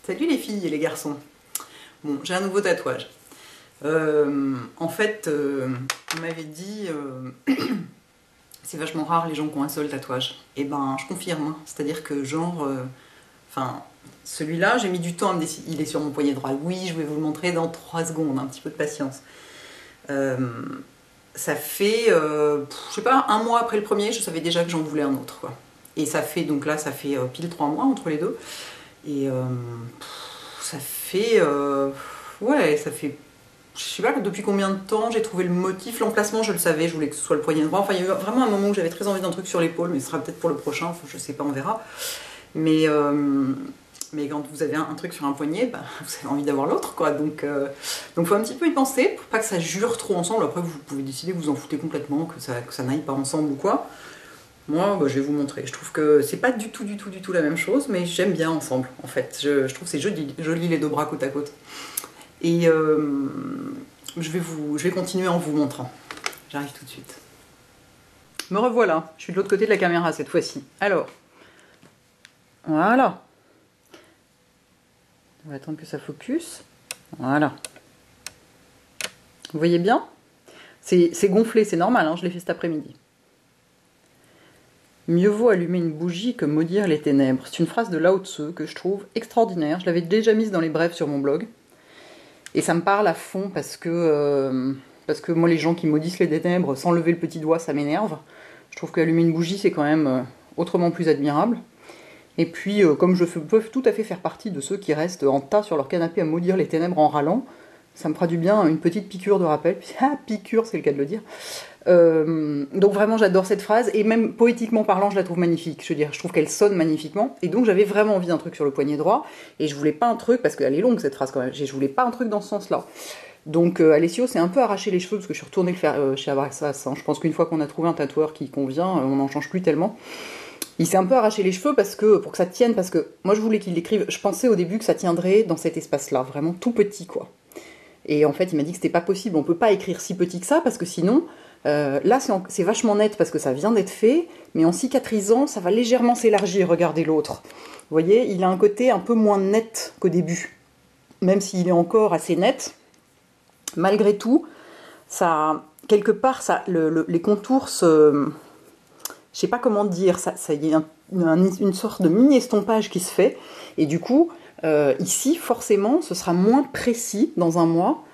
Salut les filles et les garçons. Bon, j'ai un nouveau tatouage. En fait, on m'avait dit c'est vachement rare les gens qui ont un seul tatouage. Et ben, je confirme. Hein. C'est-à-dire que genre, enfin, celui-là, j'ai mis du temps à me décider. Il est sur mon poignet droit. Oui, je vais vous le montrer dans 3 secondes. Un petit peu de patience. Ça fait, je sais pas, 1 mois après le premier, je savais déjà que j'en voulais un autre, quoi. Et ça fait, donc là, ça fait pile 3 mois entre les deux. Et ça fait, ouais, ça fait, je sais pas depuis combien de temps j'ai trouvé le motif, l'emplacement, je le savais, je voulais que ce soit le poignet droit. Enfin, il y a eu vraiment un moment où j'avais très envie d'un truc sur l'épaule, mais ce sera peut-être pour le prochain, enfin, je sais pas, on verra. Mais quand vous avez un truc sur un poignet, bah, vous avez envie d'avoir l'autre, quoi. Donc faut un petit peu y penser, pour pas que ça jure trop ensemble. Après, vous pouvez décider que vous en foutez complètement, que ça n'aille pas ensemble ou quoi. Moi, bah, je vais vous montrer. Je trouve que c'est pas du tout la même chose, mais j'aime bien ensemble, en fait. Je trouve que c'est joli les deux bras côte à côte. Et je vais continuer en vous montrant. J'arrive tout de suite. Me revoilà. Je suis de l'autre côté de la caméra cette fois-ci. Alors, voilà. On va attendre que ça focus. Voilà. Vous voyez bien? C'est gonflé, c'est normal, hein, je l'ai fait cet après-midi. Mieux vaut allumer une bougie que maudire les ténèbres. C'est une phrase de Lao Tzu que je trouve extraordinaire. Je l'avais déjà mise dans les brèves sur mon blog. Et ça me parle à fond parce que moi, les gens qui maudissent les ténèbres sans lever le petit doigt, ça m'énerve. Je trouve qu'allumer une bougie, c'est quand même autrement plus admirable. Et puis, comme je peux tout à fait faire partie de ceux qui restent en tas sur leur canapé à maudire les ténèbres en râlant, ça me fera du bien, une petite piqûre de rappel. Ah, piqûre, c'est le cas de le dire. Donc vraiment j'adore cette phrase, et même poétiquement parlant je la trouve magnifique. Je veux dire, je trouve qu'elle sonne magnifiquement, et donc j'avais vraiment envie d'un truc sur le poignet droit, et je voulais pas un truc, parce qu'elle est longue cette phrase quand même, je voulais pas un truc dans ce sens-là. Donc Alessio s'est un peu arraché les cheveux, parce que je suis retournée le faire chez Abraxas, hein. Je pense qu'une fois qu'on a trouvé un tatoueur qui convient, on n'en change plus tellement. Il s'est un peu arraché les cheveux pour que ça tienne, parce que moi je voulais qu'il l'écrive, je pensais au début que ça tiendrait dans cet espace-là, vraiment tout petit quoi. Et en fait il m'a dit que c'était pas possible, on peut pas écrire si petit que ça, parce que sinon... là c'est vachement net parce que ça vient d'être fait, mais en cicatrisant ça va légèrement s'élargir, regardez l'autre. Vous voyez, il a un côté un peu moins net qu'au début. Même s'il est encore assez net, malgré tout, ça, quelque part, les contours se... Je sais pas comment dire, il y a une sorte de mini-estompage qui se fait, et du coup, ici, forcément, ce sera moins précis dans un mois,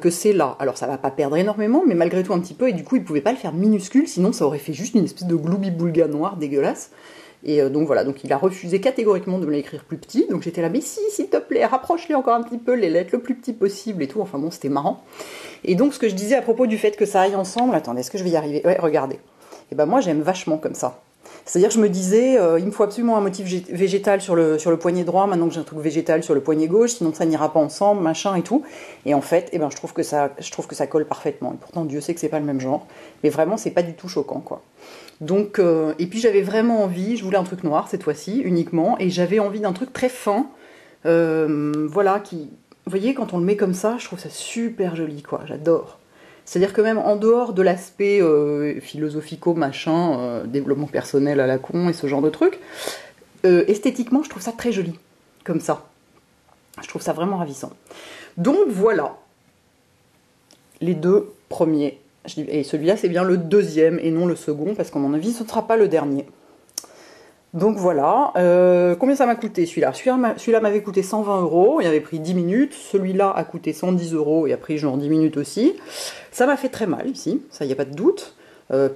que c'est là. Alors ça va pas perdre énormément, mais malgré tout un petit peu, et du coup il pouvait pas le faire minuscule, sinon ça aurait fait juste une espèce de gloubi-boulga noir dégueulasse. Et donc voilà, donc il a refusé catégoriquement de me l'écrire plus petit, donc j'étais là, mais si, s'il te plaît, rapproche-les encore un petit peu, les lettres le plus petit possible et tout, enfin bon, c'était marrant. Et donc ce que je disais à propos du fait que ça aille ensemble, attendez, est-ce que je vais y arriver? Ouais, regardez. Et ben moi j'aime vachement comme ça. C'est-à-dire que je me disais, il me faut absolument un motif végétal sur le poignet droit, maintenant que j'ai un truc végétal sur le poignet gauche, sinon ça n'ira pas ensemble, machin et tout. Et en fait, eh ben, je trouve que ça colle parfaitement. Et pourtant, Dieu sait que c'est pas le même genre. Mais vraiment, c'est pas du tout choquant, quoi. Donc, et puis j'avais vraiment envie, je voulais un truc noir cette fois-ci, uniquement, et j'avais envie d'un truc très fin, voilà, qui... Vous voyez, quand on le met comme ça, je trouve ça super joli, quoi, j'adore. C'est-à-dire que même en dehors de l'aspect philosophico, machin, développement personnel à la con et ce genre de trucs, esthétiquement, je trouve ça très joli, comme ça. Je trouve ça vraiment ravissant. Donc voilà, les deux premiers. Et celui-là, c'est bien le deuxième et non le second, parce qu'à mon avis, ce ne sera pas le dernier. Donc voilà, combien ça m'a coûté celui-là? Celui-là m'avait coûté 120 €, il avait pris 10 minutes, celui-là a coûté 110 € et a pris genre 10 minutes aussi. Ça m'a fait très mal ici, ça y a pas de doute.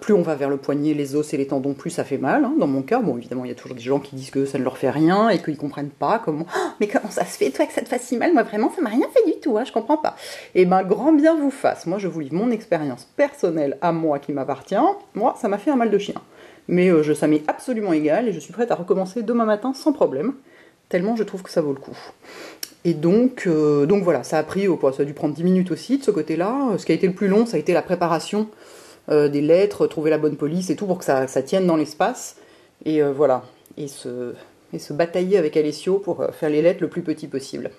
Plus on va vers le poignet, les os et les tendons, plus ça fait mal, hein, dans mon cas. Bon, évidemment, il y a toujours des gens qui disent que ça ne leur fait rien et qu'ils comprennent pas comment... Oh, mais comment ça se fait, toi, que ça te fasse si mal? Moi, vraiment, ça m'a rien fait du tout, hein, je comprends pas. Eh ben, grand bien vous fasse. Moi, je vous livre mon expérience personnelle à moi qui m'appartient. Moi, ça m'a fait un mal de chien. Mais ça m'est absolument égal et je suis prête à recommencer demain matin sans problème, tellement je trouve que ça vaut le coup. Et donc voilà, ça a dû prendre 10 minutes aussi de ce côté-là. Ce qui a été le plus long, ça a été la préparation des lettres, trouver la bonne police et tout pour que ça tienne dans l'espace. Et voilà, et se batailler avec Alessio pour faire les lettres le plus petit possible.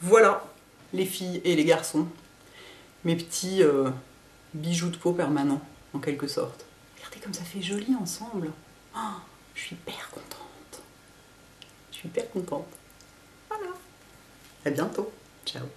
Voilà, les filles et les garçons, mes petits bijoux de peau permanents, en quelque sorte. Regardez comme ça fait joli ensemble. Oh, je suis hyper contente. Je suis hyper contente. À bientôt. Ciao.